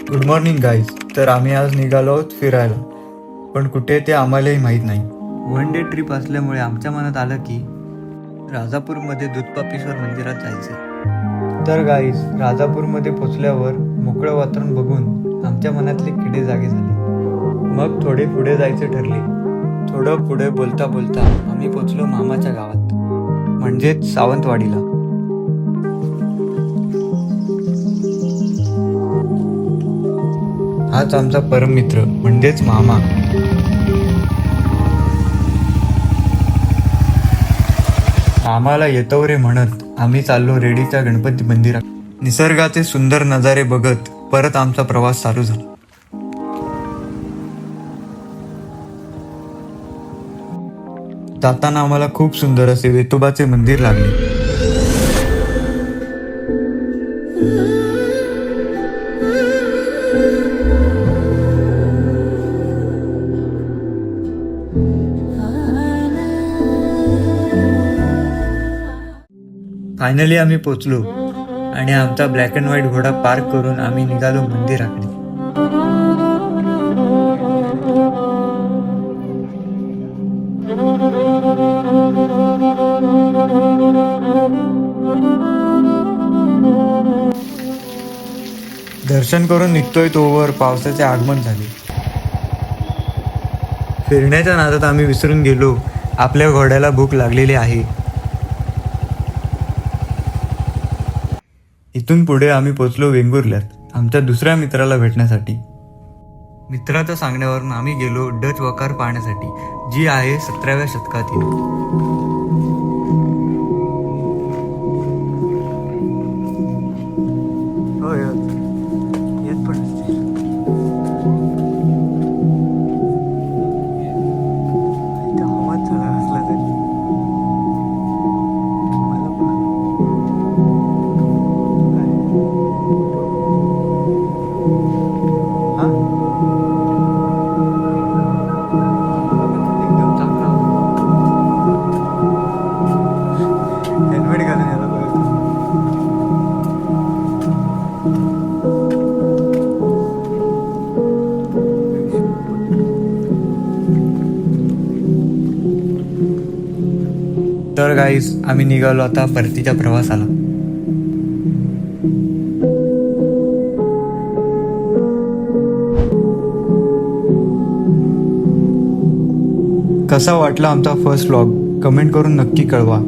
Good morning guys. तर आम्ही आज निघालो आहोत फिरायला, पण कुठे ते आम्हालाही माहीत नाही. वन डे ट्रिप असल्यामुळे आमच्या मनात आलं की राजापूरमध्ये दूधपापेश्वर मंदिरात जायचे. तर गाईज, राजापूरमध्ये पोचल्यावर मोकळं वातावरण बघून आमच्या मनातले किडे जागे झाले. मग थोडे पुढे जायचे ठरले. थोडं पुढे बोलता बोलता आम्ही पोचलो मामाच्या गावात, म्हणजेच सावंतवाडीला. हाच आमचा परम मित्र म्हणजेच मामा. मामाला येतो रे म्हणत आम्ही चाललो रेडीच्या गणपती मंदिरात. निसर्गाचे सुंदर नजारे बघत परत आमचा प्रवास चालू झाला. जाताना आम्हाला खूप सुंदर असे वेतोबाचे मंदिर लागले. फायनली आम्ही पोचलो आणि आमचा ब्लॅक अँड व्हाईट घोडा पार्क करून आम्ही निघालो मंदिराकडे. दर्शन करून निघतोय तोवर पावसाचे आगमन झाले. फिरण्याच्या नादात आम्ही विसरून गेलो आपल्या घोड्याला भूक लागलेली आहे. इथून पुढे आम्ही पोचलो वेंगुर्ल्यात आमच्या दुसऱ्या मित्राला भेटण्यासाठी. मित्राच्या सांगण्यावरून आम्ही गेलो डच वकार पाहण्यासाठी, जी आहे 17व्या शतकातील. येत पण आवाज झाला असला तरी मला पण एकदम चांगला हेल्मेट घालून यायला पाहिजे. तर गाईस, आम्ही निघालो आता परतीच्या प्रवासाला. कसा वाटला आमचा फर्स्ट व्लॉग कमेंट करून नक्की कळवा.